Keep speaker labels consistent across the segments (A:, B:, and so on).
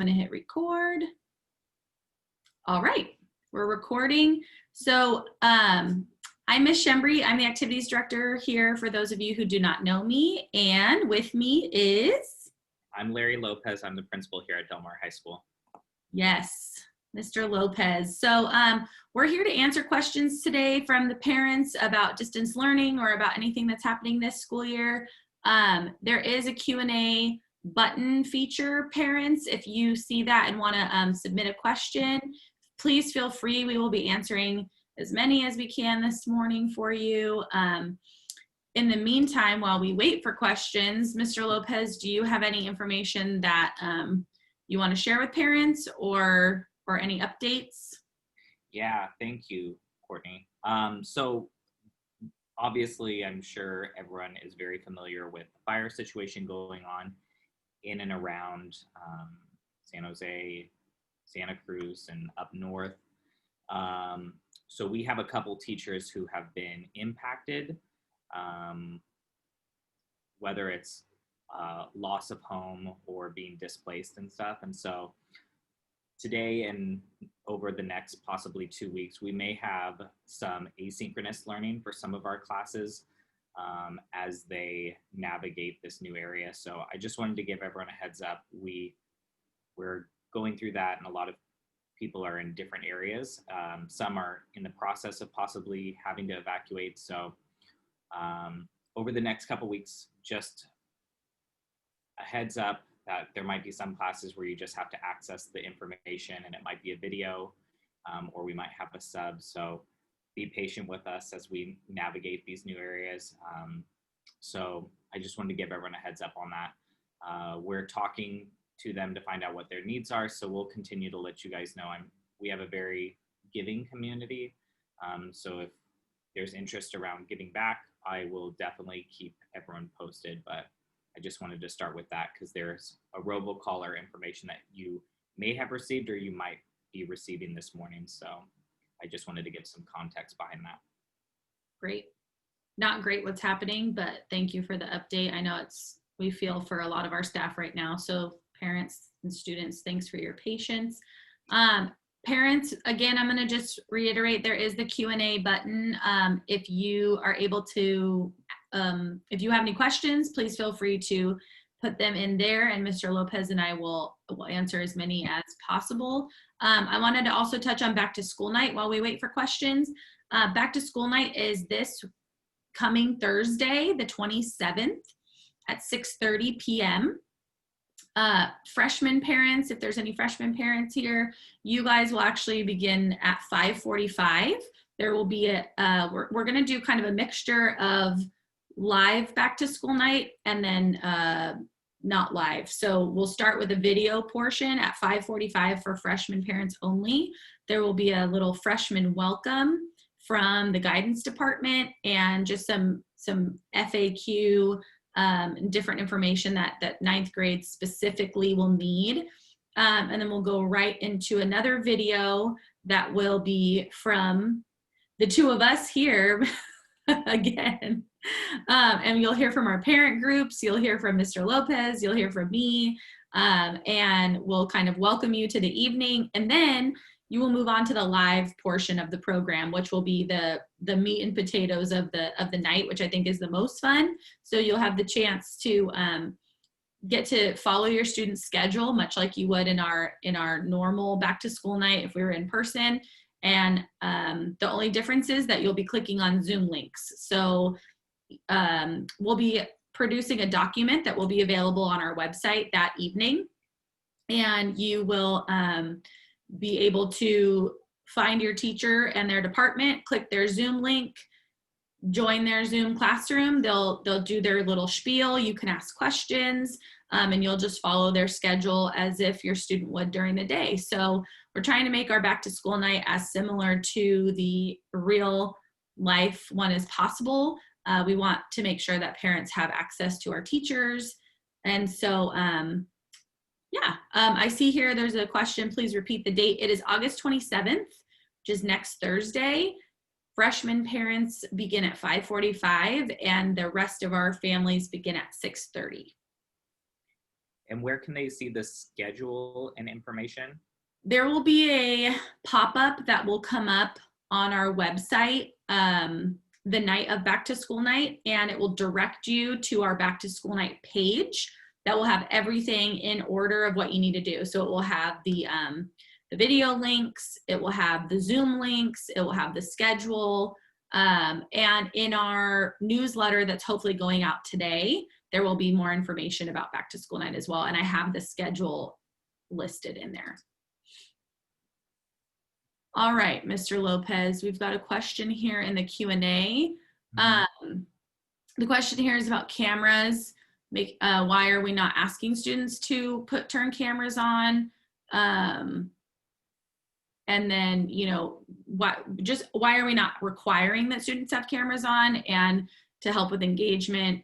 A: I'm going to hit record. All right, we're recording. So I'm Miss Schembri. I'm the activities director here for those of you who do not know me. And with me is...
B: I'm Larry Lopez. I'm the principal here at Del Mar High School.
A: Yes, Mr. Lopez. So we're here to answer questions today from the parents about distance learning or about anything that's happening this school year. There is a Q&A button feature, parents. If you see that and want to submit a question, please feel free. We will be answering as many as we can this morning for you. In the meantime, while we wait for questions, Mr. Lopez, do you have any information that you want to share with parents or any updates?
B: Yeah, thank you, Courtney. So obviously, I'm sure everyone is very familiar with the fire situation going on in and around San Jose, Santa Cruz, and up north. So we have a couple teachers who have been impacted, whether it's loss of home or being displaced and stuff. And so today and over the next possibly 2 weeks, we may have some asynchronous learning for some of our classes as they navigate this new area. So I just wanted to give everyone a heads up. We're going through that, and a lot of people are in different areas. Some are in the process of possibly having to evacuate. So over the next couple weeks, just a heads up that there might be some classes where you just have to access the information, and it might be a video, or we might have a sub. So be patient with us as we navigate these new areas. So I just wanted to give everyone a heads up on that. We're talking to them to find out what their needs are. So we'll continue to let you guys know. We have a very giving community. So if there's interest around giving back, I will definitely keep everyone posted, but I just wanted to start with that because there's a robocaller information that you may have received or you might be receiving this morning. So I just wanted to give some context behind that.
A: Great. Not great what's happening, but thank you for the update. I know we feel for a lot of our staff right now. So parents and students, thanks for your patience. Parents, again, I'm going to just reiterate, there is the Q&A button. If you are able to, if you have any questions, please feel free to put them in there, and Mr. Lopez and I will answer as many as possible. I wanted to also touch on back to school night while we wait for questions. Back to school night is this coming Thursday, the 27th at 6:30 p.m. Freshman parents, if there's any freshman parents here, you guys will actually begin at 5:45. There will be we're going to do kind of a mixture of live back to school night and then not live. So we'll start with a video portion at 5:45 for freshman parents only. There will be a little freshman welcome from the guidance department and just some FAQ, different information that ninth grade specifically will need. And then we'll go right into another video that will be from the two of us here again. And you'll hear from our parent groups, you'll hear from Mr. Lopez, you'll hear from me, and we'll kind of welcome you to the evening. And then you will move on to the live portion of the program, which will be the meat and potatoes of the night, which I think is the most fun. So you'll have the chance to get to follow your student's schedule, much like you would in our normal back to school night if we were in person. And the only difference is that you'll be clicking on Zoom links. So we'll be producing a document that will be available on our website that evening, and you will be able to find your teacher and their department, click their Zoom link, join their Zoom classroom. They'll do their little spiel. You can ask questions, and you'll just follow their schedule as if your student would during the day. So we're trying to make our back to school night as similar to the real life one as possible. We want to make sure that parents have access to our teachers. And so, I see here there's a question. Please repeat the date. It is August 27th, which is next Thursday. Freshman parents begin at 5:45, and the rest of our families begin at 6:30.
B: And where can they see the schedule and information?
A: There will be a pop-up that will come up on our website the night of back to school night, and it will direct you to our back to school night page that will have everything in order of what you need to do. So it will have the video links, it will have the Zoom links, it will have the schedule, and in our newsletter that's hopefully going out today, there will be more information about back to school night as well. And I have the schedule listed in there. All right, Mr. Lopez, we've got a question here in the Q&A. The question here is about cameras. Why are we not asking students to turn cameras on? And then, why are we not requiring that students have cameras on, and to help with engagement,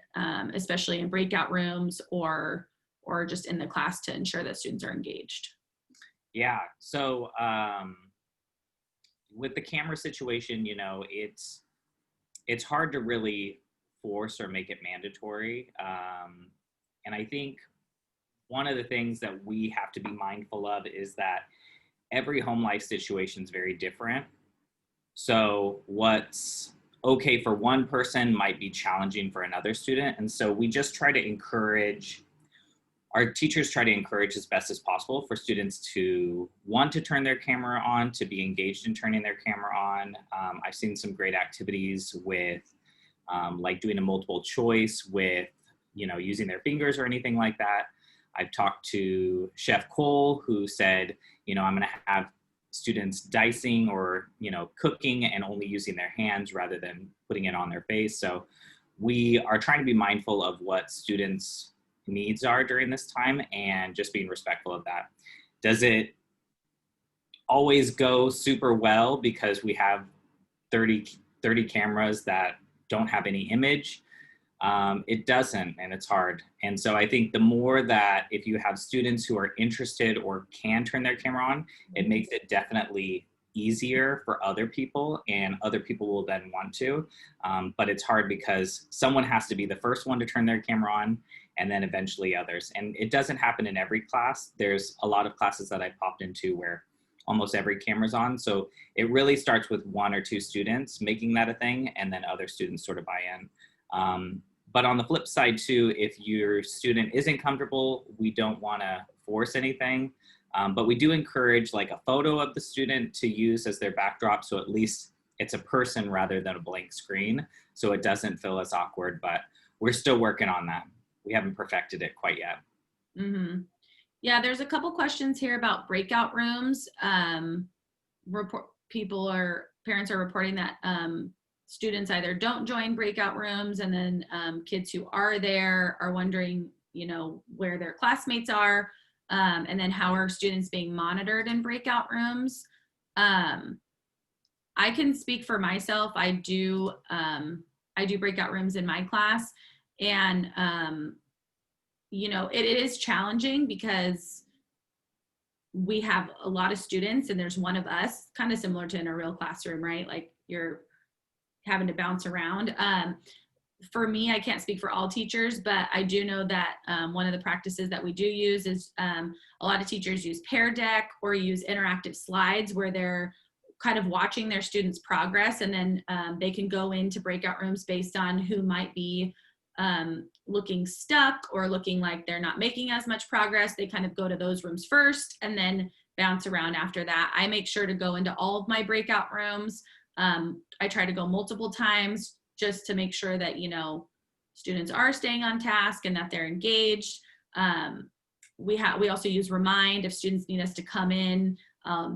A: especially in breakout rooms or just in the class, to ensure that students are engaged?
B: Yeah, so with the camera situation, it's hard to really force or make it mandatory. And I think one of the things that we have to be mindful of is that every home life situation is very different. So what's okay for one person might be challenging for another student. And so we just try to encourage, our teachers try to encourage as best as possible for students to want to turn their camera on, to be engaged in turning their camera on. I've seen some great activities with like doing a multiple choice with, using their fingers or anything like that. I've talked to Chef Cole, who said, I'm going to have students dicing or, cooking and only using their hands rather than putting it on their face. So we are trying to be mindful of what students' needs are during this time and just being respectful of that. Does it always go super well because we have 30 cameras that don't have any image? It doesn't, and it's hard. And so I think the more that if you have students who are interested or can turn their camera on, it makes it definitely easier for other people, and other people will then want to. But it's hard because someone has to be the first one to turn their camera on, and then eventually others. And it doesn't happen in every class. There's a lot of classes that I popped into where almost every camera's on. So it really starts with one or two students making that a thing, and then other students sort of buy in. But on the flip side too, if your student isn't comfortable, we don't want to force anything. But we do encourage like a photo of the student to use as their backdrop, so at least it's a person rather than a blank screen, so it doesn't feel as awkward. But we're still working on that. We haven't perfected it quite yet.
A: Mm-hmm. Yeah, there's a couple questions here about breakout rooms. Parents are reporting that students either don't join breakout rooms, and then kids who are there are wondering, where their classmates are, and then how are students being monitored in breakout rooms. I can speak for myself. I do breakout rooms in my class, and it is challenging because we have a lot of students and there's one of us, kind of similar to in a real classroom, right? Like you're having to bounce around. For me, I can't speak for all teachers, but I do know that one of the practices that we do use is a lot of teachers use Pear Deck or use interactive slides where they're kind of watching their students' progress, and then they can go into breakout rooms based on who might be looking stuck or looking like they're not making as much progress. They kind of go to those rooms first and then bounce around after that. I make sure to go into all of my breakout rooms. I try to go multiple times just to make sure that, students are staying on task and that they're engaged. We also use Remind. If students need us to come in,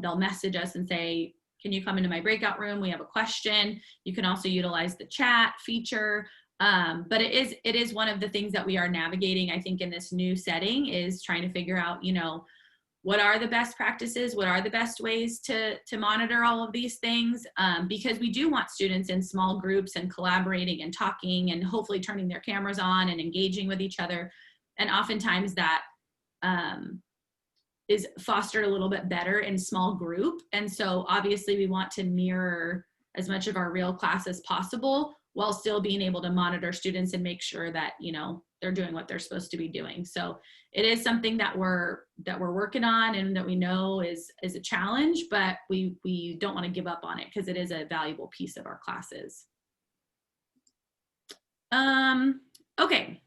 A: they'll message us and say, can you come into my breakout room? We have a question. You can also utilize the chat feature. But it is one of the things that we are navigating, I think, in this new setting, is trying to figure out, what are the best practices? What are the best ways to monitor all of these things? Because we do want students in small groups and collaborating and talking and hopefully turning their cameras on and engaging with each other. And oftentimes that is fostered a little bit better in small group. And so obviously we want to mirror as much of our real class as possible, while still being able to monitor students and make sure that, they're doing what they're supposed to be doing. So it is something that we're working on and that we know is a challenge, but we don't want to give up on it because it is a valuable piece of our classes. Okay,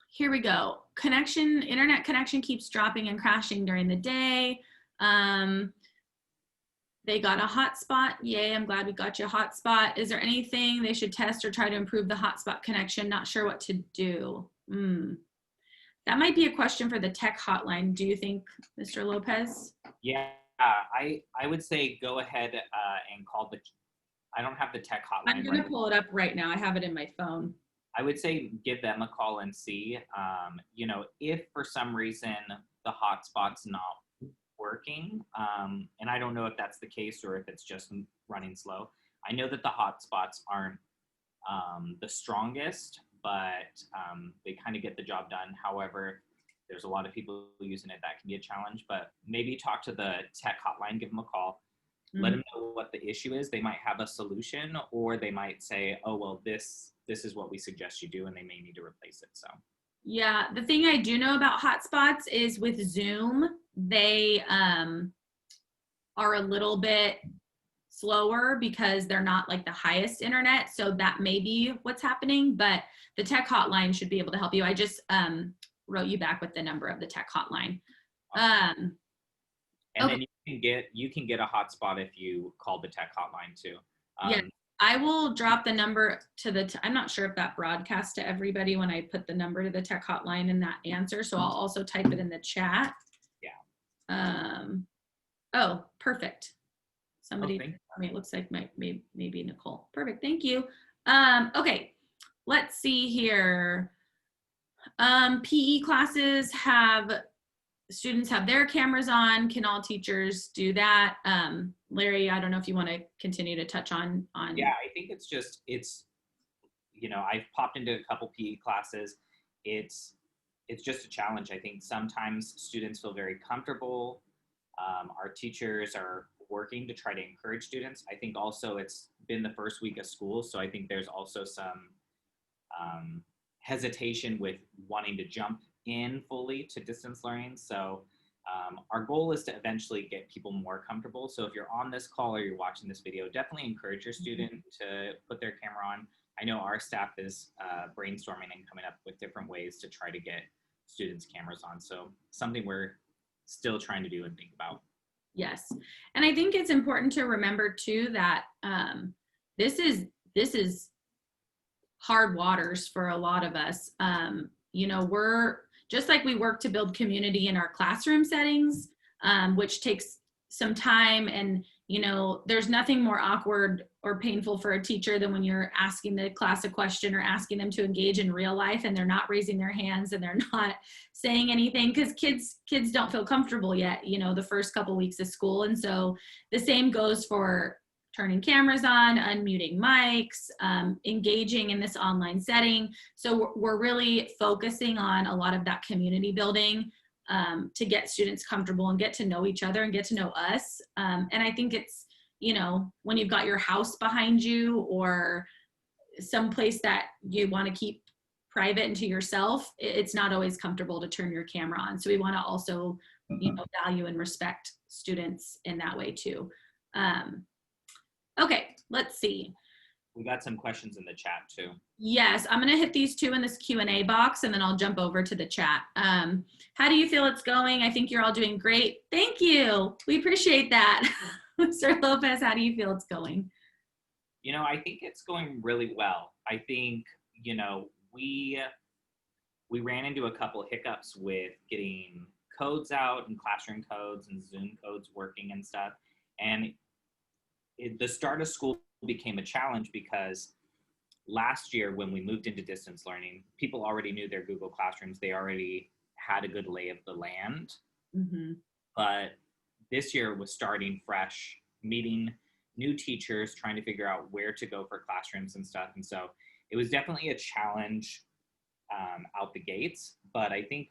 A: here we go. Internet connection keeps dropping and crashing during the day. They got a hotspot. Yay, I'm glad we got you a hotspot. Is there anything they should test or try to improve the hotspot connection? Not sure what to do. That might be a question for the tech hotline. Do you think, Mr. Lopez?
B: Yeah, I would say go ahead and call I don't have the tech hotline.
A: I'm going to pull it up right now. I have it in my phone.
B: I would say give them a call and see, if for some reason the hotspot's not working, and I don't know if that's the case or if it's just running slow. I know that the hotspots aren't the strongest, but they kind of get the job done. However, there's a lot of people using it. That can be a challenge, but maybe talk to the tech hotline, give them a call, let them know what the issue is. They might have a solution, or they might say, oh, well, this is what we suggest you do, and they may need to replace it. So
A: yeah, the thing I do know about hotspots is with Zoom, they are a little bit slower because they're not like the highest internet. So that may be what's happening, but the tech hotline should be able to help you. I just wrote you back with the number of the tech hotline.
B: and
A: okay.
B: then you can get a hotspot if you call the tech hotline too.
A: Yeah, I will drop the number to I'm not sure if that broadcasts to everybody when I put the number to the tech hotline in that answer. So I'll also type it in the chat.
B: Yeah.
A: Oh, perfect. Somebody,
B: Okay.
A: it looks like maybe Nicole. Perfect, thank you. Okay, let's see here. PE classes students have their cameras on. Can all teachers do that? Larry, I don't know if you want to continue to touch on.
B: Yeah, I think it's I've popped into a couple PE classes. It's just a challenge. I think sometimes students feel very comfortable. Our teachers are working to try to encourage students. I think also it's been the first week of school, so I think there's also some hesitation with wanting to jump in fully to distance learning. So our goal is to eventually get people more comfortable. So if you're on this call or you're watching this video, definitely encourage your student to put their camera on. I know our staff is brainstorming and coming up with different ways to try to get students' cameras on. So something we're still trying to do and think about.
A: Yes, and I think it's important to remember too that this is hard waters for a lot of us. We're just like we work to build community in our classroom settings, which takes some time, and there's nothing more awkward or painful for a teacher than when you're asking the class a question or asking them to engage in real life and they're not raising their hands and they're not saying anything, because kids don't feel comfortable yet, the first couple weeks of school. And so the same goes for turning cameras on, unmuting mics, engaging in this online setting. So we're really focusing on a lot of that community building to get students comfortable and get to know each other and get to know us. And I think it's, when you've got your house behind you or someplace that you want to keep private and to yourself, it's not always comfortable to turn your camera on. So we want to also, value and respect students in that way too. Okay, let's see.
B: We got some questions in the chat too.
A: Yes, I'm going to hit these two in this Q&A box and then I'll jump over to the chat. How do you feel it's going? I think you're all doing great. Thank you. We appreciate that. Mr. Lopez, how do you feel it's going?
B: I think it's going really well. I think, we ran into a couple hiccups with getting codes out and classroom codes and Zoom codes working and stuff. And the start of school became a challenge because last year when we moved into distance learning, people already knew their Google Classrooms. They already had a good lay of the land.
A: Mm-hmm.
B: But this year was starting fresh, meeting new teachers, trying to figure out where to go for classrooms and stuff. And so it was definitely a challenge out the gates. But I think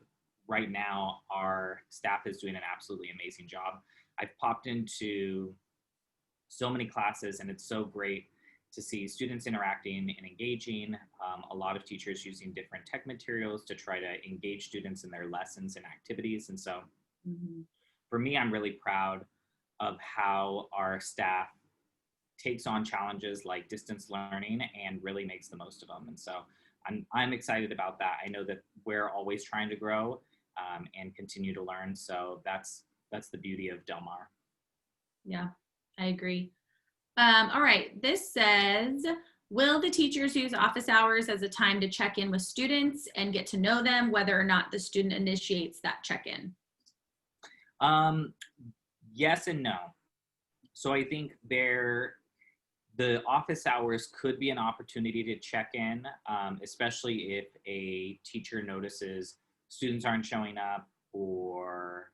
B: right now our staff is doing an absolutely amazing job. I've popped into so many classes and it's so great to see students interacting and engaging. A lot of teachers using different tech materials to try to engage students in their lessons and activities. And so for me, I'm really proud of how our staff takes on challenges like distance learning and really makes the most of them. And so I'm excited about that. I know that we're always trying to grow and continue to learn. So that's the beauty of Del Mar.
A: Yeah, I agree. All right, this says, will the teachers use office hours as a time to check in with students and get to know them, whether or not the student initiates that check-in?
B: Yes and no. So I think the office hours could be an opportunity to check in, especially if a teacher notices students aren't showing up or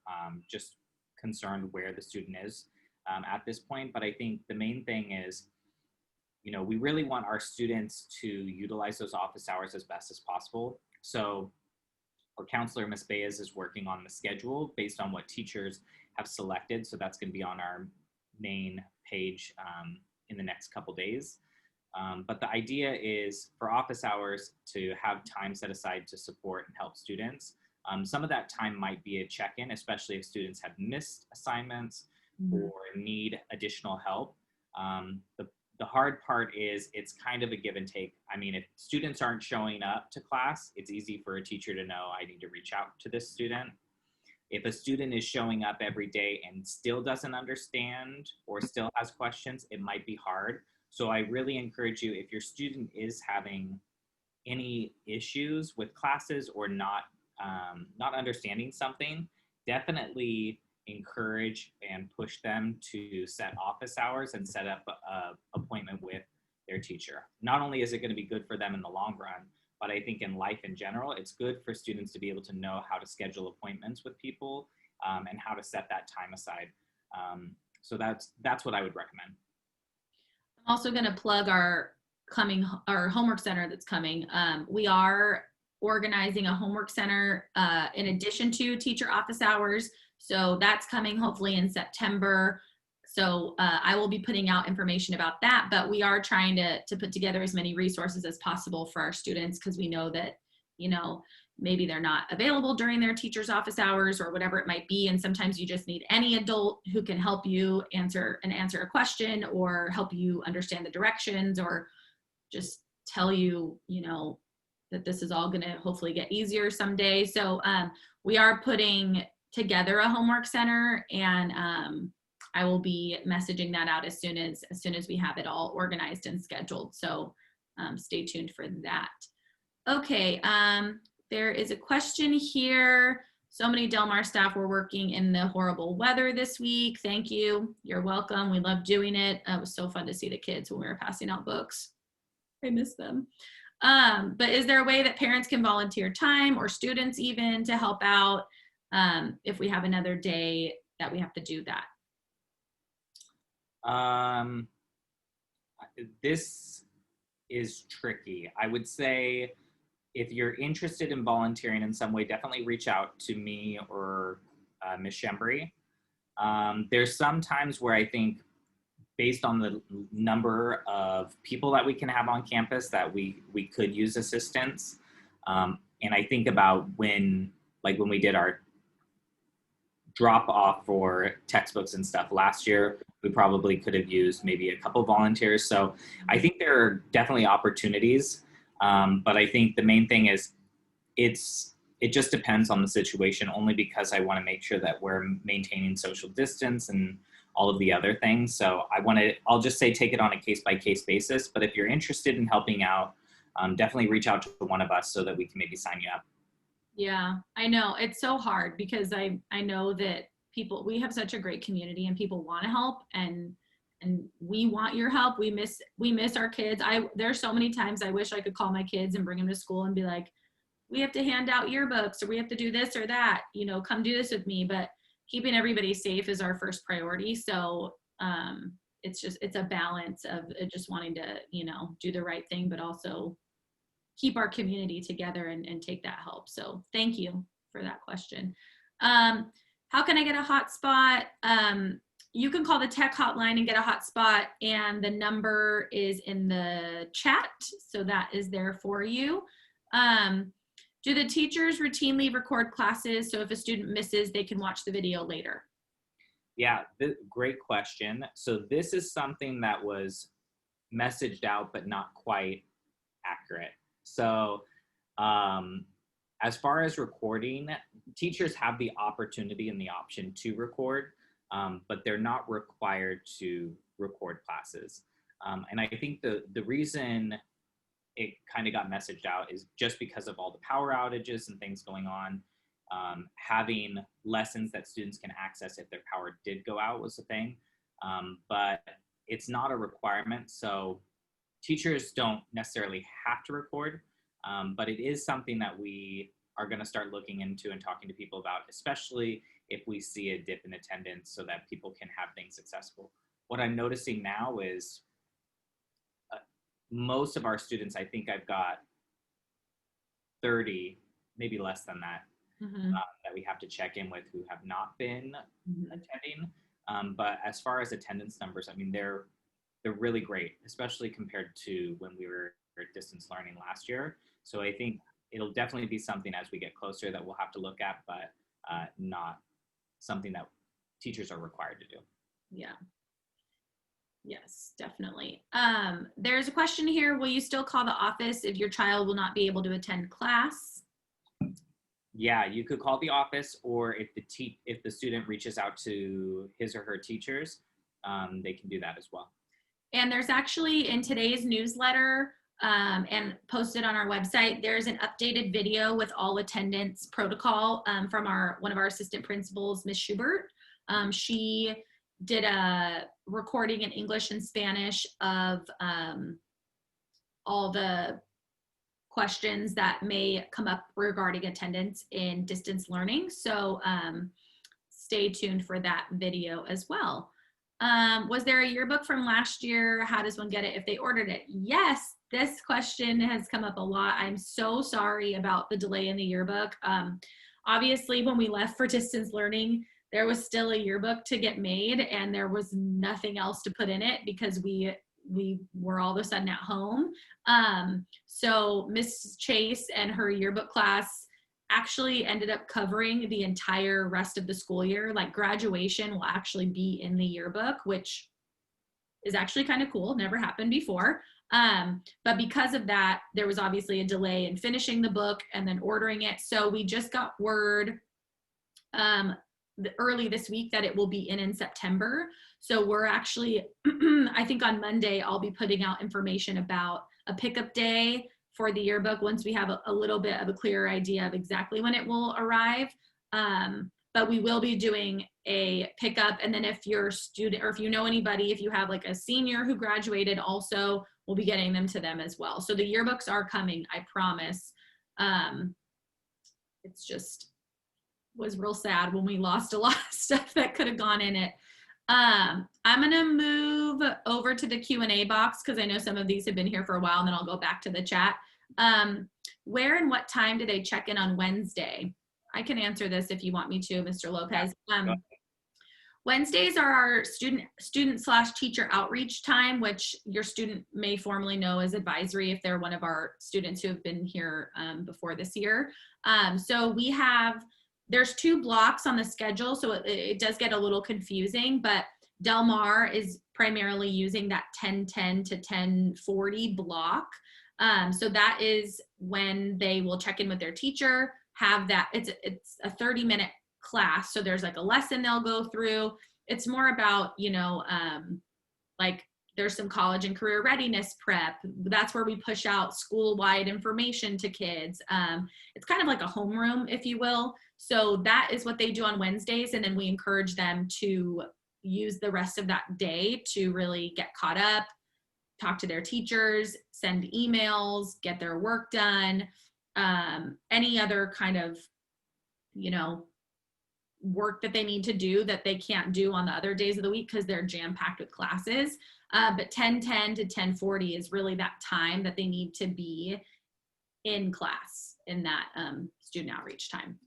B: just concerned where the student is at this point. But I think the main thing is, we really want our students to utilize those office hours as best as possible. So our counselor, Ms. Baez, is working on the schedule based on what teachers have selected. So that's going to be on our main page in the next couple days. But the idea is for office hours to have time set aside to support and help students. Some of that time might be a check-in, especially if students have missed assignments or need additional help. The hard part is it's kind of a give and take. I mean, if students aren't showing up to class, it's easy for a teacher to know I need to reach out to this student. If a student is showing up every day and still doesn't understand or still has questions, it might be hard. So I really encourage you, if your student is having any issues with classes or not understanding something, definitely encourage and push them to set office hours and set up an appointment with their teacher. Not only is it going to be good for them in the long run, but I think in life in general, it's good for students to be able to know how to schedule appointments with people and how to set that time aside. So that's what I would recommend.
A: I'm also going to plug our homework center that's coming. We are organizing a homework center in addition to teacher office hours. So that's coming hopefully in September. So I will be putting out information about that, but we are trying to put together as many resources as possible for our students, because we know that, maybe they're not available during their teacher's office hours or whatever it might be. And sometimes you just need any adult who can help you answer a question or help you understand the directions or just tell you, that this is all going to hopefully get easier someday. So we are putting together a homework center, and I will be messaging that out as soon as we have it all organized and scheduled. So stay tuned for that. Okay, there is a question here. So many Del Mar staff were working in the horrible weather this week. Thank you. You're welcome. We love doing it. It was so fun to see the kids when we were passing out books. I miss them. But is there a way that parents can volunteer time, or students even, to help out if we have another day that we have to do that?
B: This is tricky. I would say if you're interested in volunteering in some way, definitely reach out to me or Ms. Schembri. There's some times where I think, based on the number of people that we can have on campus, that we could use assistance. And I think about when we did our drop off for textbooks and stuff last year, we probably could have used maybe a couple volunteers. So I think there are definitely opportunities. But I think the main thing is it just depends on the situation, only because I want to make sure that we're maintaining social distance and all of the other things. So I'll just say take it on a case-by-case basis. But if you're interested in helping out, definitely reach out to one of us so that we can maybe sign you up.
A: Yeah, I know. It's so hard because I know that we have such a great community and people want to help, and we want your help. We miss our kids. There's so many times I wish I could call my kids and bring them to school and be like, we have to hand out yearbooks, or we have to do this or that, come do this with me. But keeping everybody safe is our first priority. So it's a balance of just wanting to, do the right thing, but also keep our community together and take that help. So thank you for that question. How can I get a hotspot? you can call the tech hotline and get a hotspot, and the number is in the chat, so that is there for you. Do the teachers routinely record classes so if a student misses, they can watch the video later?
B: Yeah, great question. So this is something that was messaged out, but not quite accurate. So as far as recording, teachers have the opportunity and the option to record, but they're not required to record classes. And I think the reason it kind of got messaged out is just because of all the power outages and things going on. Having lessons that students can access if their power did go out was a thing, but it's not a requirement. So teachers don't necessarily have to record, but it is something that we are going to start looking into and talking to people about, especially if we see a dip in attendance so that people can have things accessible. What I'm noticing now is most of our students, I think I've got 30, maybe less than that, that we have to check in with who have not been attending. But as far as attendance numbers, I mean, they're really great, especially compared to when we were distance learning last year. So I think it'll definitely be something as we get closer that we'll have to look at, but not something that teachers are required to do.
A: Yeah. Yes, definitely. There's a question here. Will you still call the office if your child will not be able to attend class?
B: Yeah, you could call the office, or if the student reaches out to his or her teachers, they can do that as well.
A: And there's actually in today's newsletter and posted on our website, there's an updated video with all attendance protocol from one of our assistant principals, Ms. Schubert. She did a recording in English and Spanish of all the questions that may come up regarding attendance in distance learning. So stay tuned for that video as well. Was there a yearbook from last year? How does one get it if they ordered it? Yes, this question has come up a lot. I'm so sorry about the delay in the yearbook. Obviously, when we left for distance learning, there was still a yearbook to get made and there was nothing else to put in it because we were all of a sudden at home. So Miss Chase and her yearbook class actually ended up covering the entire rest of the school year. Like graduation will actually be in the yearbook, which is actually kind of cool. Never happened before. But because of that, there was obviously a delay in finishing the book and then ordering it. So we just got word early this week that it will be in September. So we're actually, I think on Monday, I'll be putting out information about a pickup day for the yearbook once we have a little bit of a clearer idea of exactly when it will arrive. But we will be doing a pickup. And then if you're a student or if you know anybody, if you have like a senior who graduated also, we'll be getting them to them as well. So the yearbooks are coming, I promise. It's just was real sad when we lost a lot of stuff that could have gone in it. I'm gonna move over to the Q&A box because I know some of these have been here for a while and then I'll go back to the chat. Where and what time do they check in on Wednesday? I can answer this if you want me to, Mr. Lopez. Wednesdays are our student/teacher outreach time, which your student may formally know as advisory if they're one of our students who have been here before this year. So we have, there's 2 blocks on the schedule, so it does get a little confusing, but Del Mar is primarily using that 10:10 to 10:40 block. So that is when they will check in with their teacher, have that, it's a 30-minute class. So there's like a lesson they'll go through. It's more about, you know, like there's some college and career readiness prep. That's where we push out school-wide information to kids. It's kind of like a homeroom, if you will. So that is what they do on Wednesdays. And then we encourage them to use the rest of that day to really get caught up, talk to their teachers, send emails, get their work done, any other kind of, you know, work that they need to do that they can't do on the other days of the week because they're jam-packed with classes. But 10:10 to 10:40 is really that time that they need to be in class in that student outreach time.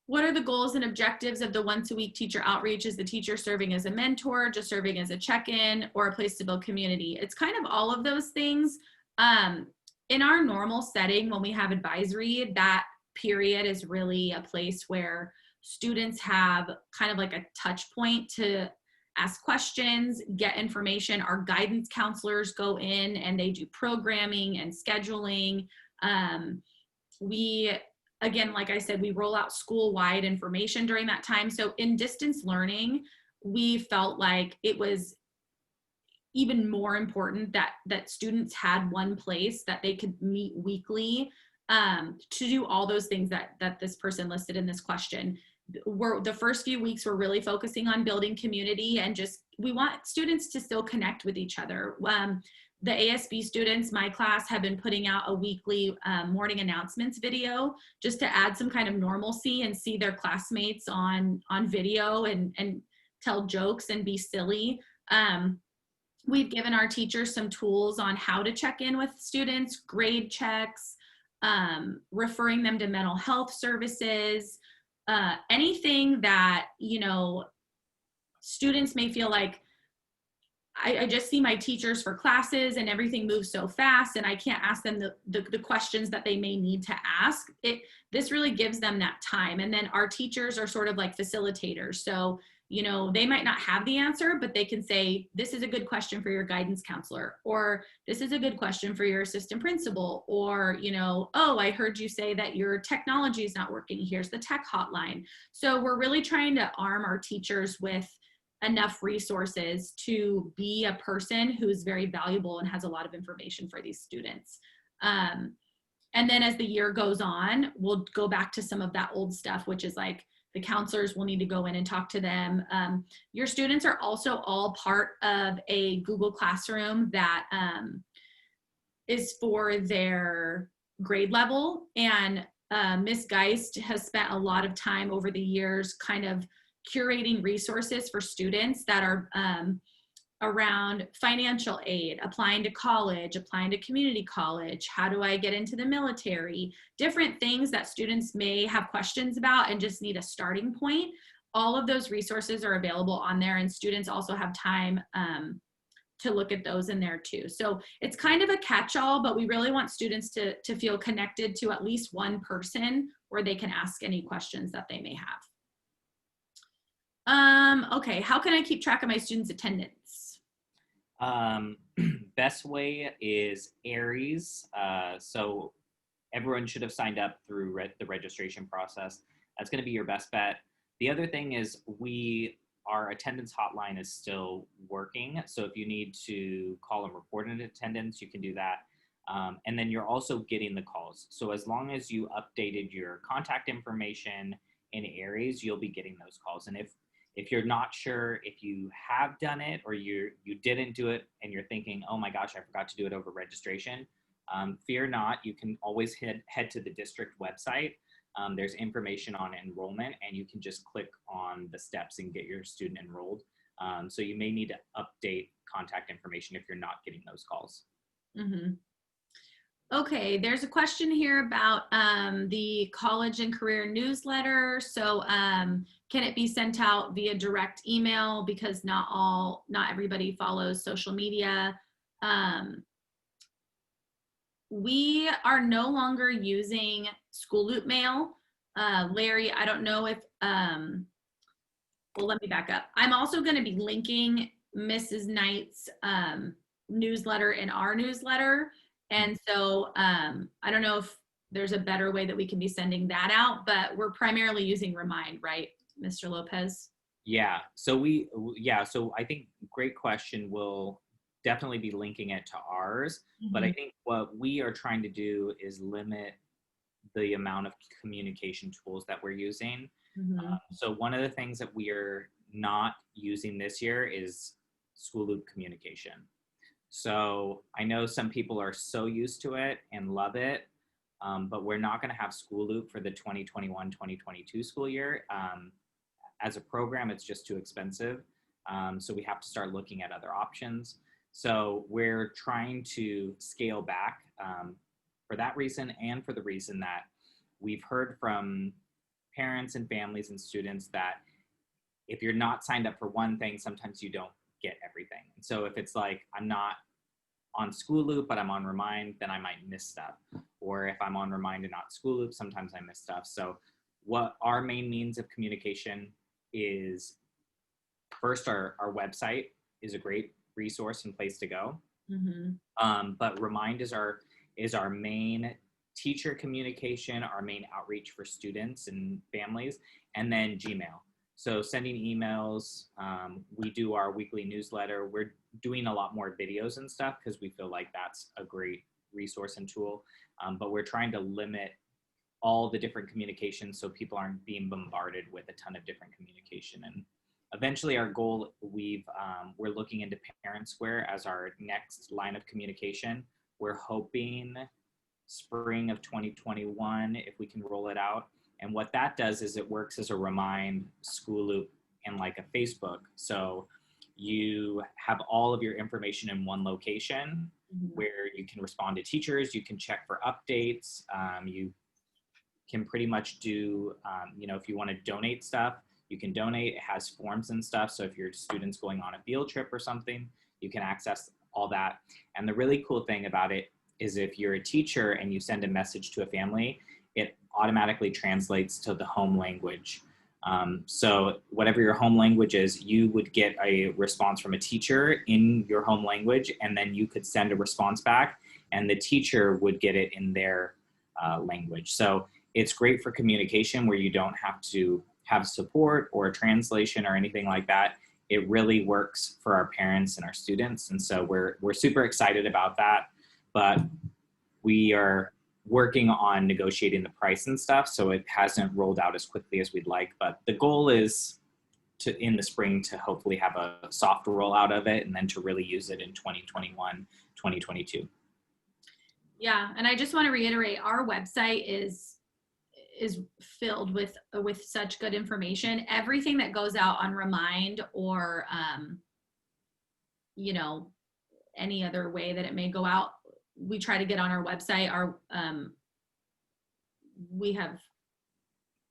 A: What are the goals and objectives of the once-a-week teacher outreach? Is the teacher serving as a mentor, just serving as a check-in, or a place to build community? It's kind of all of those things. In our normal setting, when we have advisory, that period is really a place where students have kind of like a touch point to ask questions, get information. Our guidance counselors go in and they do programming and scheduling. We Again, like I said, we roll out school-wide information during that time. So in distance learning, we felt like it was even more important that students had one place that they could meet weekly to do all those things that this person listed in this question. The first few weeks we're really focusing on building community, and just we want students to still connect with each other. The ASB students, my class, have been putting out a weekly morning announcements video just to add some kind of normalcy and see their classmates on video and tell jokes and be silly. We've given our teachers some tools on how to check in with students, grade checks, referring them to mental health services, anything that, you know, students may feel like, I just see my teachers for classes and everything moves so fast and I can't ask them the questions that they may need to ask. This really gives them that time. And then our teachers are sort of like facilitators. So, you know, they might not have the answer, but they can say, this is a good question for your guidance counselor, or this is a good question for your assistant principal, or, you know, oh, I heard you say that your technology is not working. Here's the tech hotline. So we're really trying to arm our teachers with enough resources to be a person who's very valuable and has a lot of information for these students. And then as the year goes on, we'll go back to some of that old stuff, which is like the counselors will need to go in and talk to them. Your students are also all part of a Google Classroom that is for their grade level. And Ms. Geist has spent a lot of time over the years kind of curating resources for students that are around financial aid, applying to college, applying to community college, how do I get into the military, different things that students may have questions about and just need a starting point. All of those resources are available on there, and students also have time to look at those in there too. So it's kind of a catch-all, but we really want students to feel connected to at least one person where they can ask any questions that they may have. Okay, how can I keep track of my students' attendance?
B: Best way is Aries. So everyone should have signed up through the registration process. That's going to be your best bet. The other thing is our attendance hotline is still working. So if you need to call and report an attendance, you can do that. And then you're also getting the calls. So as long as you updated your contact information in Aries, you'll be getting those calls. And if you're not sure if you have done it or you didn't do it and you're thinking, oh my gosh, I forgot to do it over registration, fear not. You can always head to the district website. There's information on enrollment, and you can just click on the steps and get your student enrolled. So you may need to update contact information if you're not getting those calls.
A: Mm-hmm. Okay, there's a question here about the college and career newsletter. So can it be sent out via direct email, because not everybody follows social media? We are no longer using School Loop Mail. Larry, I don't know if, well, let me back up. I'm also going to be linking Mrs. Knight's newsletter in our newsletter. And so I don't know if there's a better way that we can be sending that out, but we're primarily using Remind, right, Mr. Lopez?
B: Yeah, so so I think great question. We'll definitely be linking it to ours, but I think what we are trying to do is limit the amount of communication tools that we're using. So one of the things that we are not using this year is school loop communication. So I know some people are so used to it and love it, but we're not going to have School Loop for the 2021-2022 school year. As a program, it's just too expensive. So we have to start looking at other options. So we're trying to scale back for that reason, and for the reason that we've heard from parents and families and students that if you're not signed up for one thing, sometimes you don't get everything. And so if it's like, I'm not on School Loop, but I'm on Remind, then I might miss stuff. Or if I'm on Remind and not School Loop, sometimes I miss stuff. So what our main means of communication is, first, our website is a great resource and place to go. But Remind is our main teacher communication, our main outreach for students and families, and then Gmail. So sending emails, we do our weekly newsletter. We're doing a lot more videos and stuff because we feel like that's a great resource and tool. But we're trying to limit all the different communications so people aren't being bombarded with a ton of different communication. And eventually our goal, we're looking into Parent Square as our next line of communication. We're hoping spring of 2021 if we can roll it out. And what that does is it works as a Remind, School Loop, and like a Facebook. So you have all of your information in one location where you can respond to teachers, you can check for updates, you can pretty much do, if you want to donate stuff, you can donate. It has forms and stuff. So if your student's going on a field trip or something, you can access all that. And the really cool thing about it is if you're a teacher and you send a message to a family, it automatically translates to the home language. So whatever your home language is, you would get a response from a teacher in your home language, and then you could send a response back and the teacher would get it in their language. So it's great for communication where you don't have to have support or a translation or anything like that. It really works for our parents and our students. And so we're super excited about that, but we are working on negotiating the price and stuff. So it hasn't rolled out as quickly as we'd like, but the goal is to, in the spring, to hopefully have a soft rollout of it and then to really use it in 2021, 2022.
A: Yeah. And I just want to reiterate, our website is filled with such good information. Everything that goes out on Remind or, any other way that it may go out, we try to get on our website. We have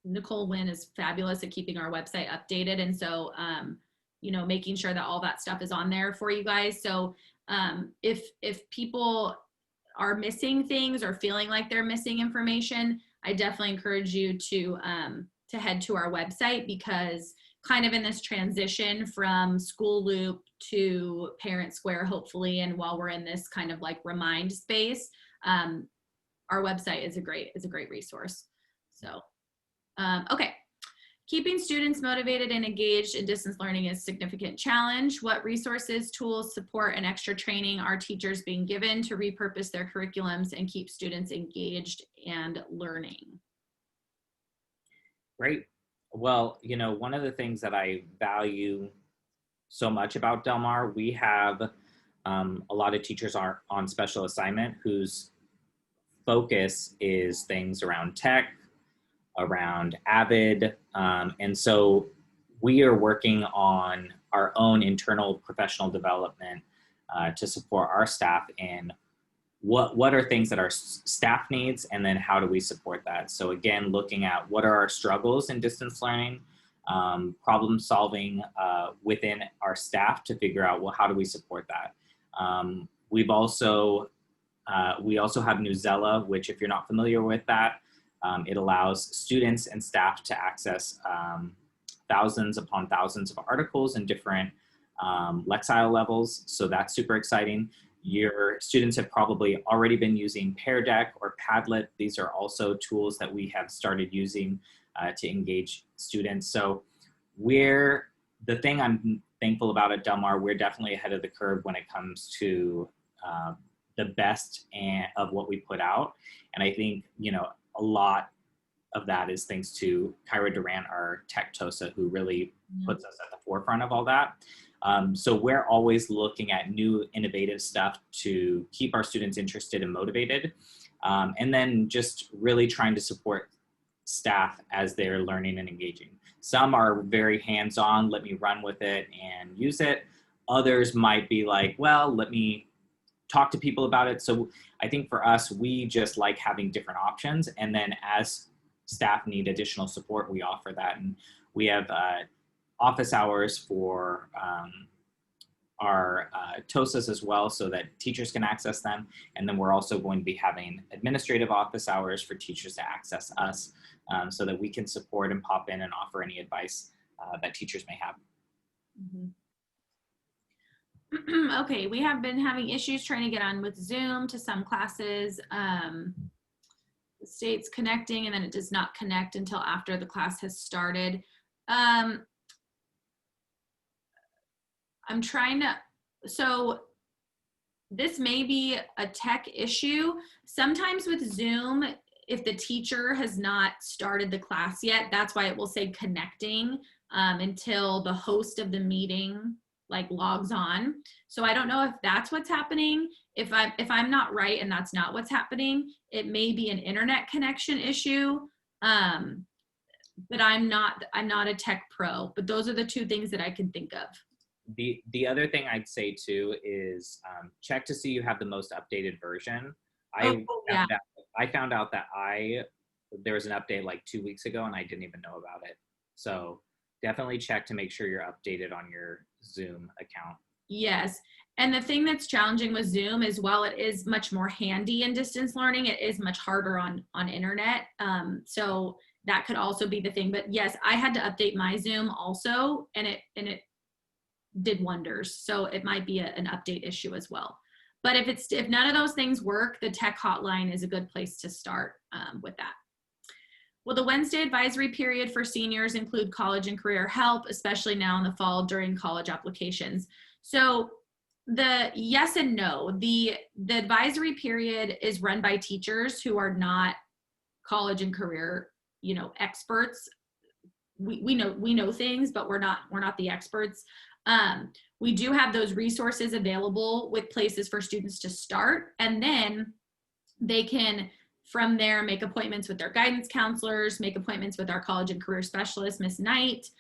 A: Nicole Wynn is fabulous at keeping our website updated. And so, making sure that all that stuff is on there for you guys. So if people are missing things or feeling like they're missing information, I definitely encourage you to head to our website, because kind of in this transition from School Loop to Parent Square, hopefully, and while we're in this kind of like Remind space, our website is a great resource. So, okay. Keeping students motivated and engaged in distance learning is a significant challenge. What resources, tools, support, and extra training are teachers being given to repurpose their curriculums and keep students engaged and learning?
B: Great. Well, one of the things that I value so much about Del Mar, we have a lot of teachers are on special assignment whose focus is things around tech, around Avid. And so we are working on our own internal professional development to support our staff in what are things that our staff needs, and then how do we support that? So again, looking at what are our struggles in distance learning, problem solving within our staff to figure out, well, how do we support that? We also have Newsela, which, if you're not familiar with that, it allows students and staff to access thousands upon thousands of articles in different Lexile levels. So that's super exciting. Your students have probably already been using Pear Deck or Padlet. These are also tools that we have started using to engage students. So the thing I'm thankful about at Del Mar, we're definitely ahead of the curve when it comes to the best of what we put out. And I think, a lot of that is thanks to Kyra Durant, our tech TOSA, who really puts us at the forefront of all that. So we're always looking at new innovative stuff to keep our students interested and motivated. And then just really trying to support staff as they're learning and engaging. Some are very hands-on, let me run with it and use it. Others might be like, well, let me talk to people about it. So I think for us, we just like having different options. And then as staff need additional support, we offer that. And we have office hours for our TOSAs as well, so that teachers can access them. And then we're also going to be having administrative office hours for teachers to access us, so that we can support and pop in and offer any advice that teachers may have.
A: Okay, we have been having issues trying to get on with Zoom to some classes. The state's connecting and then it does not connect until after the class has started. I'm trying to, so this may be a tech issue. Sometimes with Zoom, if the teacher has not started the class yet, that's why it will say connecting until the host of the meeting like logs on. So I don't know if that's what's happening. If I'm not right and that's not what's happening, it may be an internet connection issue. But I'm not a tech pro, but those are the two things that I can think of.
B: The other thing I'd say too is check to see you have the most updated version. I found out that there was an update like 2 weeks ago and I didn't even know about it. So definitely check to make sure you're updated on your Zoom account.
A: Yes. And the thing that's challenging with Zoom is, while it is much more handy in distance learning, it is much harder on internet. So that could also be the thing. But yes, I had to update my Zoom also, and it did wonders. So it might be an update issue as well. But if none of those things work, the tech hotline is a good place to start with that. Will the Wednesday advisory period for seniors include college and career help, especially now in the fall during college applications? So the yes and no. The advisory period is run by teachers who are not college and career, experts. We know things, but we're not the experts. We do have those resources available with places for students to start, and then they can from there make appointments with their guidance counselors, make appointments with our college and career specialist, Miss Knight.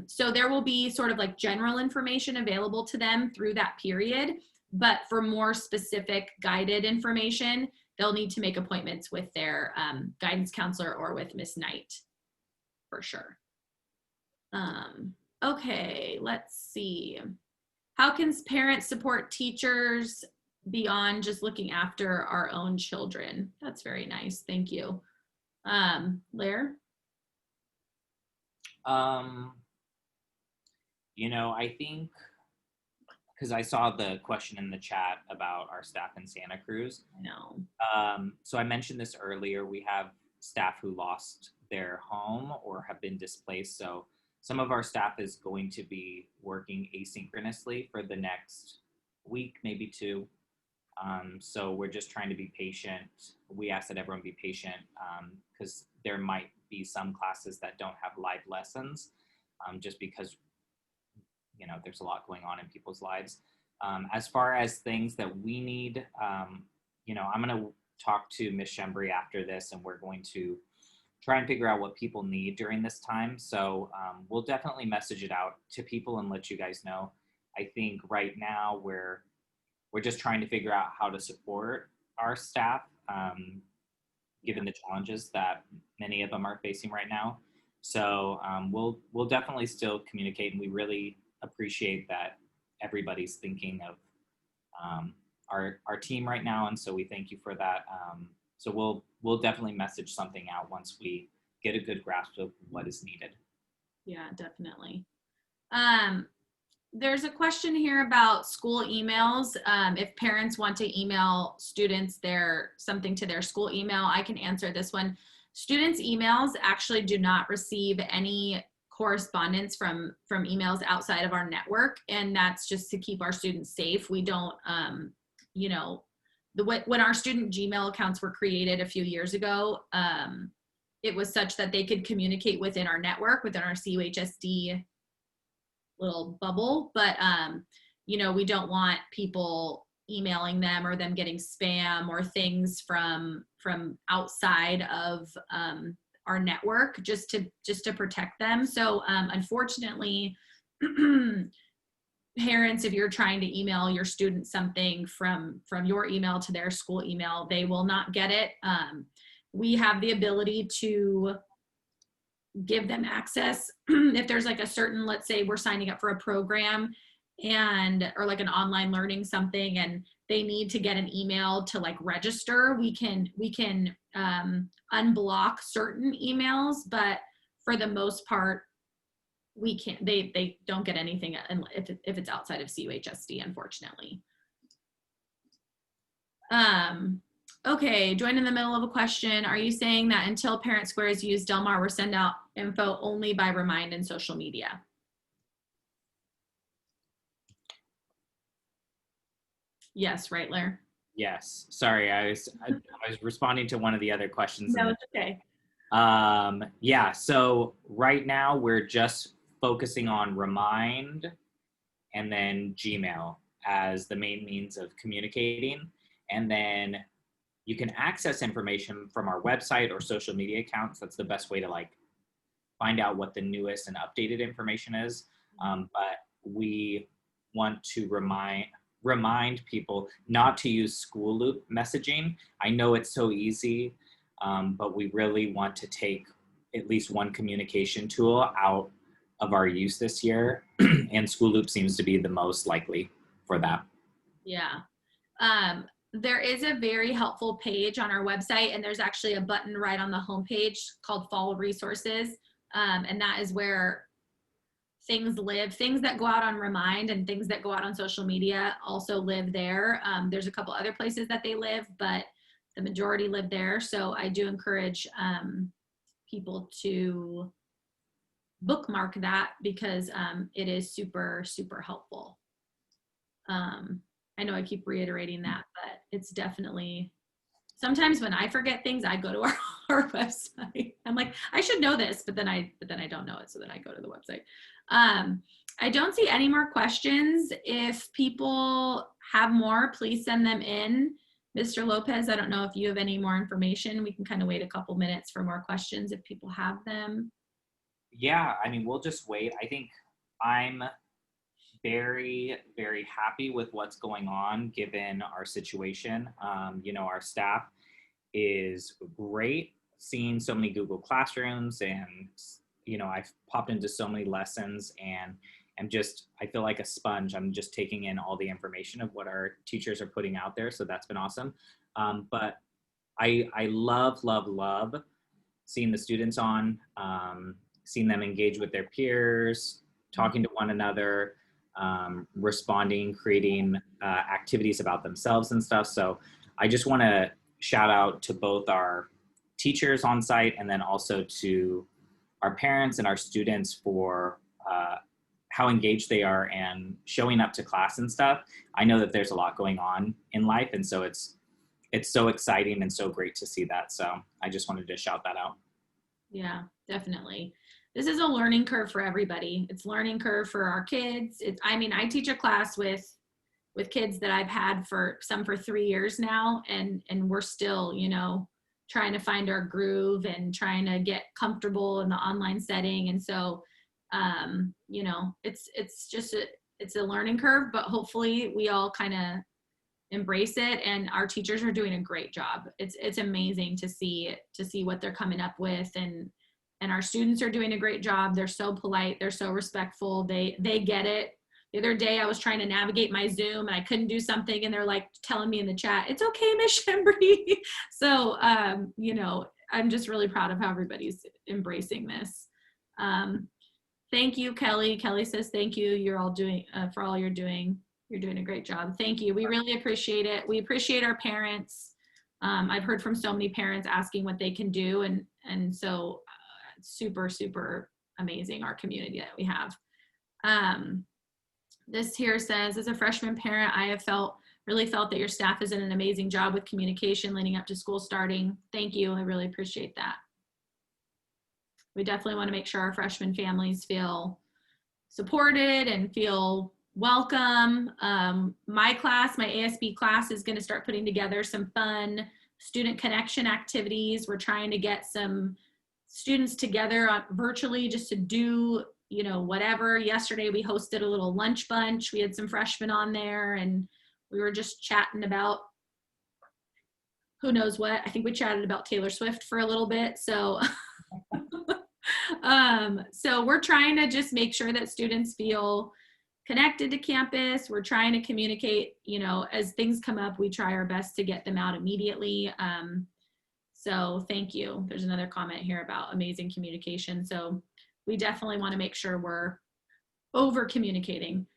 A: So there will be sort of like general information available to them through that period, but for more specific guided information, they'll need to make appointments with their guidance counselor or with Miss Knight for sure. Okay, let's see. How can parents support teachers beyond just looking after our own children? That's very nice. Thank you. Lair?
B: I think, because I saw the question in the chat about our staff in Santa Cruz.
A: I know.
B: So I mentioned this earlier. We have staff who lost their home or have been displaced. So some of our staff is going to be working asynchronously for the next week, maybe two. So we're just trying to be patient. We ask that everyone be patient because there might be some classes that don't have live lessons just because, there's a lot going on in people's lives. As far as things that we need, I'm going to talk to Miss Schembri after this, and we're going to try and figure out what people need during this time. So we'll definitely message it out to people and let you guys know. I think right now we're just trying to figure out how to support our staff, given the challenges that many of them are facing right now. So we'll definitely still communicate, and we really appreciate that everybody's thinking of our team right now, and so we thank you for that. So we'll definitely message something out once we get a good grasp of what is needed.
A: Yeah, definitely. There's a question here about school emails. If parents want to email students something to their school email, I can answer this one. Students' emails actually do not receive any correspondence from emails outside of our network, and that's just to keep our students safe. We don't, when our student Gmail accounts were created a few years ago, it was such that they could communicate within our network, within our CUHSD little bubble, but we don't want people emailing them or them getting spam or things from outside of our network just to protect them. So unfortunately, parents, if you're trying to email your student something from your email to their school email, they will not get it. we have the ability to give them access if there's like a certain, let's say we're signing up for a program and or like an online learning something and they need to get an email to like register, we can unblock certain emails, but for the most part we can't, they don't get anything if it's outside of CUHSD, unfortunately. Okay, join in the middle of a question. Are you saying that until Parent Square is used, Del Mar will send out info only by Remind and social media? Yes, right, Lair?
B: Yes. Sorry, I was responding to one of the other questions.
A: No, it's okay.
B: Yeah, so right now we're just focusing on Remind and then Gmail as the main means of communicating. And then you can access information from our website or social media accounts. That's the best way to like find out what the newest and updated information is. But we want to remind people not to use school loop messaging. I know it's so easy, but we really want to take at least one communication tool out of our use this year. And school loop seems to be the most likely for that.
A: Yeah. There is a very helpful page on our website, and there's actually a button right on the homepage called Fall Resources. And that is where things live. Things that go out on Remind and things that go out on social media also live there. There's a couple other places that they live, but the majority live there. So I do encourage people to bookmark that because it is super, super helpful. I know I keep reiterating that, but it's definitely, sometimes when I forget things, I go to our website. I'm like, I should know this, but then I don't know it. So then I go to the website. I don't see any more questions. If people have more, please send them in. Mr. Lopez, I don't know if you have any more information. We can kind of wait a couple minutes for more questions if people have them.
B: Yeah, I mean, we'll just wait. I think I'm very, very happy with what's going on given our situation. Our staff is great, seeing so many Google Classrooms, and I've popped into so many lessons and I feel like a sponge. I'm just taking in all the information of what our teachers are putting out there. So that's been awesome. But I love seeing the students on, seeing them engage with their peers, talking to one another, responding, creating activities about themselves and stuff. So I just want to shout out to both our teachers on site and then also to our parents and our students for how engaged they are and showing up to class and stuff. I know that there's a lot going on in life, and so it's so exciting and so great to see that. So I just wanted to shout that out.
A: Yeah, definitely. This is a learning curve for everybody. It's learning curve for our kids. I teach a class with kids that I've had for 3 years now, and we're still, trying to find our groove and trying to get comfortable in the online setting. And so, it's a learning curve, but hopefully we all kind of embrace it, and our teachers are doing a great job. It's amazing to see what they're coming up with, and our students are doing a great job. They're so polite, they're so respectful, they get it. The other day I was trying to navigate my Zoom and I couldn't do something, and they're like telling me in the chat, "It's okay, Miss Schembri." So I'm just really proud of how everybody's embracing this. Thank you, Kelly. Kelly says thank you. You're all doing for all you're doing. You're doing a great job. Thank you. We really appreciate it. We appreciate our parents. I've heard from so many parents asking what they can do, and so super, super amazing, our community that we have. This here says, as a freshman parent, I have really felt that your staff has done an amazing job with communication leading up to school starting. Thank you. I really appreciate that. We definitely want to make sure our freshman families feel supported and feel welcome. My class, my ASB class, is going to start putting together some fun student connection activities. We're trying to get some students together virtually just to do, whatever. Yesterday we hosted a little lunch bunch. We had some freshmen on there, and we were just chatting about who knows what. I think we chatted about Taylor Swift for a little bit. So, so we're trying to just make sure that students feel connected to campus. We're trying to communicate, you know, as things come up, we try our best to get them out immediately. So thank you. There's another comment here about amazing communication. So we definitely want to make sure we're over communicating.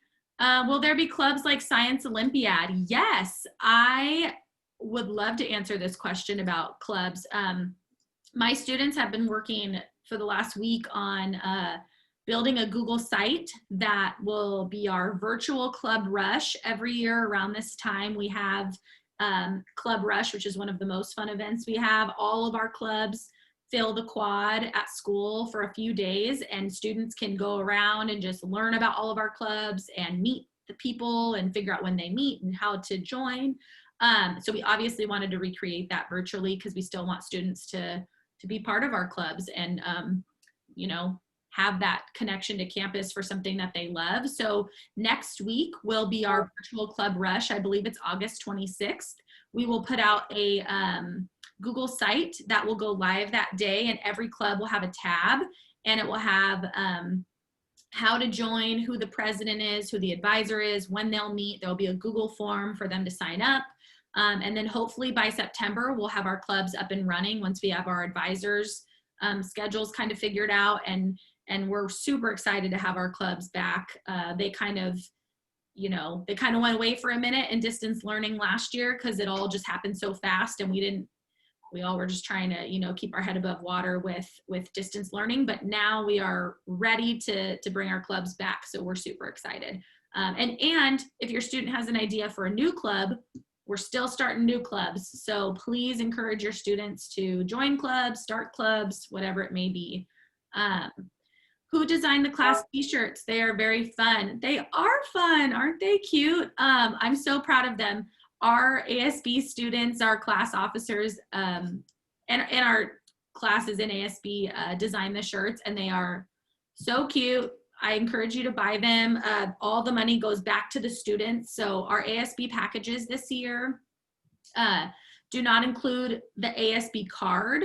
A: Will there be clubs like Science Olympiad? Yes, I would love to answer this question about clubs. My students have been working for the last week on building a Google site that will be our virtual Club Rush. Every year around this time, we have Club Rush, which is one of the most fun events we have. All of our clubs fill the quad at school for a few days, and students can go around and just learn about all of our clubs and meet the people and figure out when they meet and how to join. So we obviously wanted to recreate that virtually because we still want students to be part of our clubs and, you know, have that connection to campus for something that they love. So next week will be our virtual Club Rush. I believe it's August 26th. We will put out a Google site that will go live that day, and every club will have a tab, and it will have how to join, who the president is, who the advisor is, when they'll meet. There'll be a Google form for them to sign up. And then hopefully by September, we'll have our clubs up and running once we have our advisors' schedules kind of figured out. And we're super excited to have our clubs back. They kind of, you know, they kind of went away for a minute in distance learning last year because it all just happened so fast, and we all were just trying to, you know, keep our head above water with distance learning. But now we are ready to bring our clubs back. So we're super excited. And if your student has an idea for a new club, we're still starting new clubs. So please encourage your students to join clubs, start clubs, whatever it may be. Who designed the class t-shirts? They are very fun. They are fun, aren't they cute? I'm so proud of them. Our ASB students, our class officers, and our classes in ASB design the shirts, and they are so cute. I encourage you to buy them. All the money goes back to the students. So our ASB packages this year do not include the ASB card.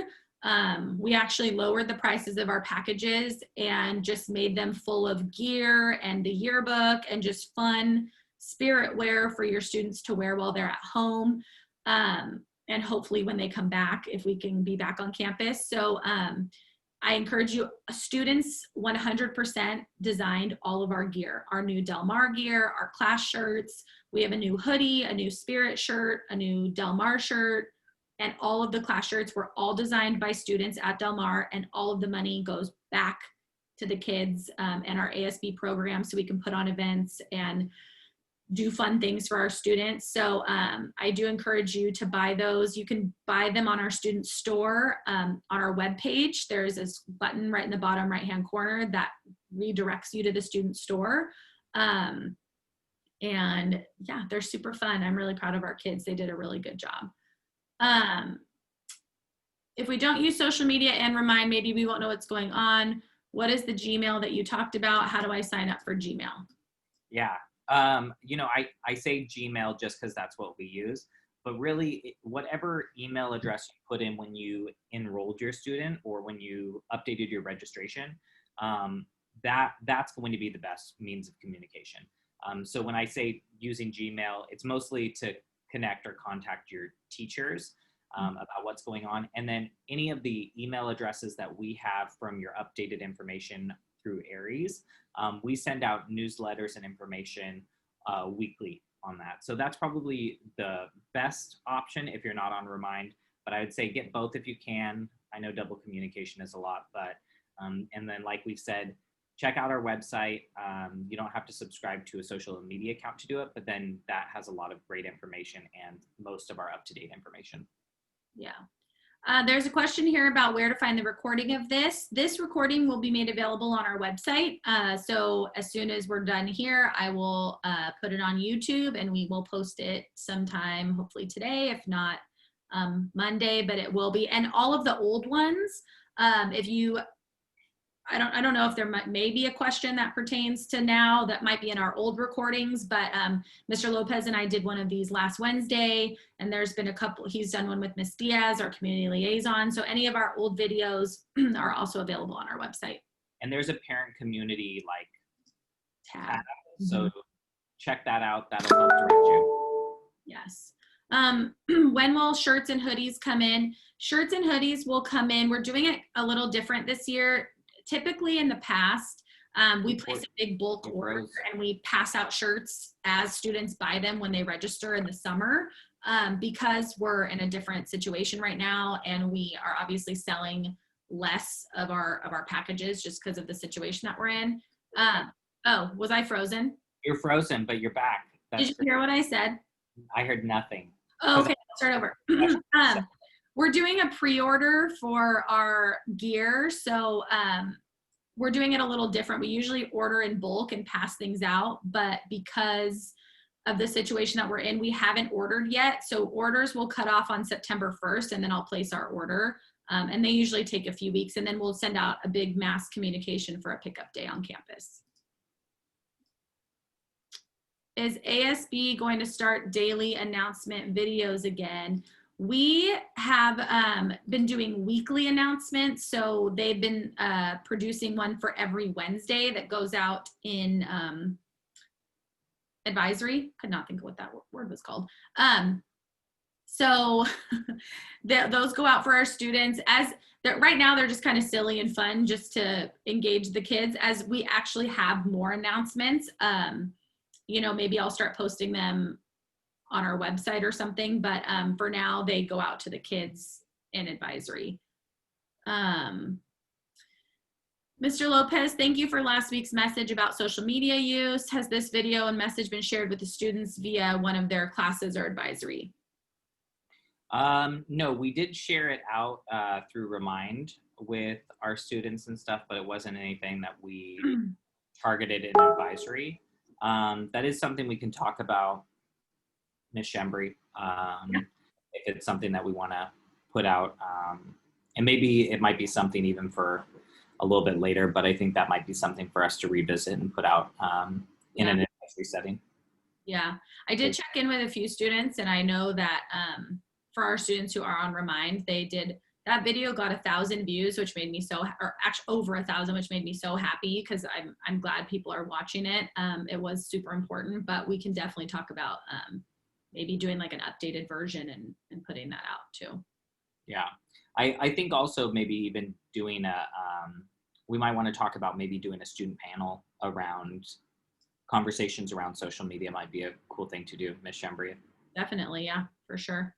A: We actually lowered the prices of our packages and just made them full of gear and the yearbook and just fun spirit wear for your students to wear while they're at home. And hopefully when they come back, if we can be back on campus. So I encourage you, students 100% designed all of our gear, our new Del Mar gear, our class shirts. We have a new hoodie, a new spirit shirt, a new Del Mar shirt, and all of the class shirts were all designed by students at Del Mar, and all of the money goes back to the kids and our ASB program so we can put on events and do fun things for our students. So I do encourage you to buy those. You can buy them on our student store on our webpage. There's a button right in the bottom right-hand corner that redirects you to the student store. And yeah, they're super fun. I'm really proud of our kids. They did a really good job. If we don't use social media and Remind, maybe we won't know what's going on. What is the Gmail that you talked about? How do I sign up for Gmail?
B: Yeah. You know, I say Gmail just because that's what we use, but really whatever email address you put in when you enrolled your student or when you updated your registration, that's going to be the best means of communication. So when I say using Gmail, it's mostly to connect or contact your teachers about what's going on. And then any of the email addresses that we have from your updated information through Aries, we send out newsletters and information weekly on that. So that's probably the best option if you're not on Remind, but I would say get both if you can. I know double communication is a lot, but, and then like we've said, check out our website. You don't have to subscribe to a social media account to do it, but then that has a lot of great information and most of our up-to-date information.
A: Yeah. There's a question here about where to find the recording of this. This recording will be made available on our website. So as soon as we're done here, I will put it on YouTube and we will post it sometime, hopefully today, if not Monday, but it will be. And all of the old ones, I don't know if there may be a question that pertains to now that might be in our old recordings, but Mr. Lopez and I did one of these last Wednesday, and there's been a couple, he's done one with Miss Diaz, our community liaison. So any of our old videos are also available on our website.
B: And there's a parent community like tab.
A: Mm-hmm.
B: So check that out. That'll help direct you.
A: Yes. When will shirts and hoodies come in? Shirts and hoodies will come in. We're doing it a little different this year. Typically in the past, we place a big bulk order and we pass out shirts as students buy them when they register in the summer. Because we're in a different situation right now and we are obviously selling less of our packages just because of the situation that we're in. Oh, was I frozen?
B: You're frozen, but you're back.
A: Did you hear what I said?
B: I heard nothing.
A: Oh, okay, I'll start over. We're doing a pre-order for our gear. So we're doing it a little different. We usually order in bulk and pass things out, but because of the situation that we're in, we haven't ordered yet. So orders will cut off on September 1st and then I'll place our order. And they usually take a few weeks and then we'll send out a big mass communication for a pickup day on campus. Is ASB going to start daily announcement videos again? We have been doing weekly announcements. So they've been producing one for every Wednesday that goes out in advisory. Could not think of what that word was called. So those go out for our students as right now they're just kind of silly and fun just to engage the kids. As we actually have more announcements, you know, maybe I'll start posting them on our website or something, but for now they go out to the kids in advisory. Mr. Lopez, thank you for last week's message about social media use. Has this video and message been shared with the students via one of their classes or advisory?
B: No, we did share it out through Remind with our students and stuff, but it wasn't anything that we targeted in advisory. That is something we can talk about, Ms. Schembri, if it's something that we want to put out. And maybe it might be something even for a little bit later, but I think that might be something for us to revisit and put out in an advisory setting. Yeah, I did check in with a few students and I know that for our students who are on Remind, they did, that video got 1,000 views, which made me so, or actually over 1,000, which made me so happy because I'm glad people are watching it. It was super important, but we can definitely talk about maybe doing like an updated version and putting that out too. Yeah, I think also maybe even doing a, we might want to talk about maybe doing a student panel around conversations around social media might be a cool thing to do, Ms. Schembri. Definitely, yeah, for sure.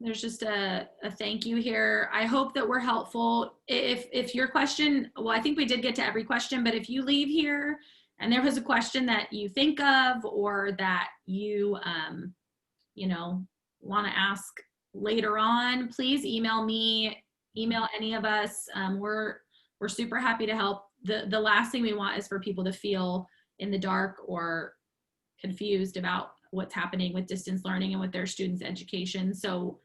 B: There's just a thank you here. I hope that we're helpful. If your question, well, I think we did get to every question, but if you leave here and there was a question that you think of or that you, you know, want to ask later on, please email me, email any of us. We're super happy to help. The last thing we want is for people to feel in the dark or confused about what's happening with distance learning and with their students' education. So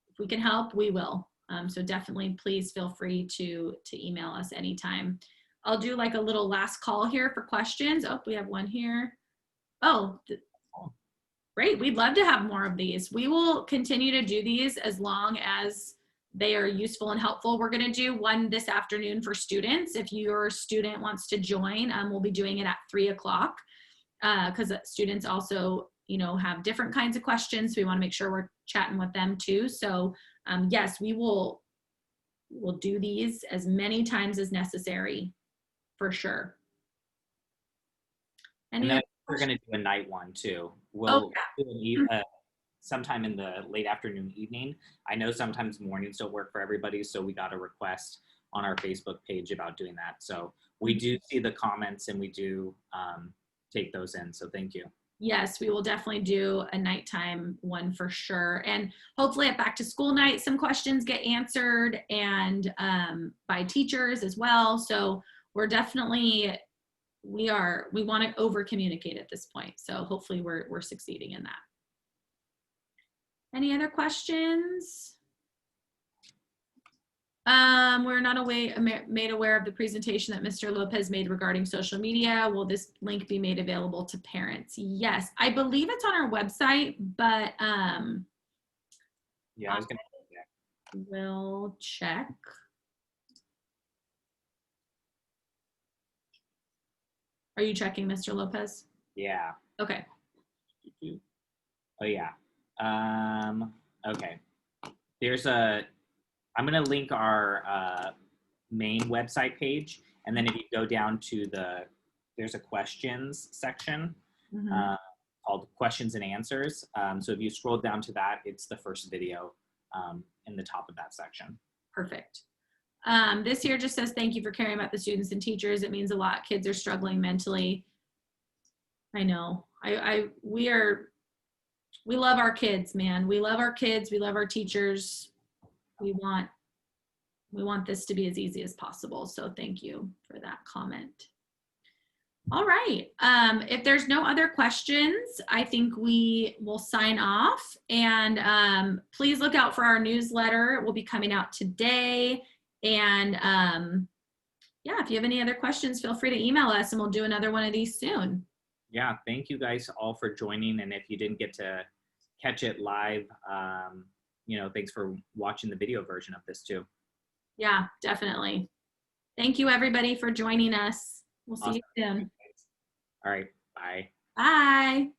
B: if we can help, we will. So definitely please feel free to email us anytime. I'll do like a little last call here for questions. Oh, we have one here. Oh, great. We'd love to have more of these. We will continue to do these as long as they are useful and helpful. We're going to do one this afternoon for students. If your student wants to join, we'll be doing it at 3 o'clock. Because students also, you know, have different kinds of questions. So we want to make sure we're chatting with them too. So yes, we'll do these as many times as necessary for sure. And then we're going to do a night one too. We'll do sometime in the late afternoon, evening. I know sometimes mornings don't work for everybody. So we got a request on our Facebook page about doing that. So we do see the comments and we do, take those in. So thank you. Yes, we will definitely do a nighttime one for sure. And hopefully at back to school night, some questions get answered and by teachers as well. So we're definitely, we want to over communicate at this point. So hopefully we're succeeding in that. Any other questions?
A: We're not made aware of the presentation that Mr. Lopez made regarding social media. Will this link be made available to parents? Yes, I believe it's on our website, but
B: Yeah, I was gonna.
A: we'll check. Are you checking, Mr. Lopez?
B: Yeah.
A: Okay.
B: Oh yeah. Okay. I'm gonna link our main website page, and then if you go down to there's a questions section
A: Mhm.
B: called questions and answers. So if you scroll down to that, it's the first video in the top of that section.
A: Perfect. This year just says thank you for caring about the students and teachers. It means a lot. Kids are struggling mentally. I know. We love our kids, man. We love our kids. We love our teachers. We want this to be as easy as possible. So thank you for that comment. All right. If there's no other questions, I think we will sign off. And please look out for our newsletter. It will be coming out today. And yeah, if you have any other questions, feel free to email us and we'll do another one of these soon.
B: Yeah, thank you guys all for joining. And if you didn't get to catch it live, thanks for watching the video version of this too.
A: Yeah, definitely. Thank you everybody for joining us. We'll see you soon.
B: All right, bye.
A: Bye.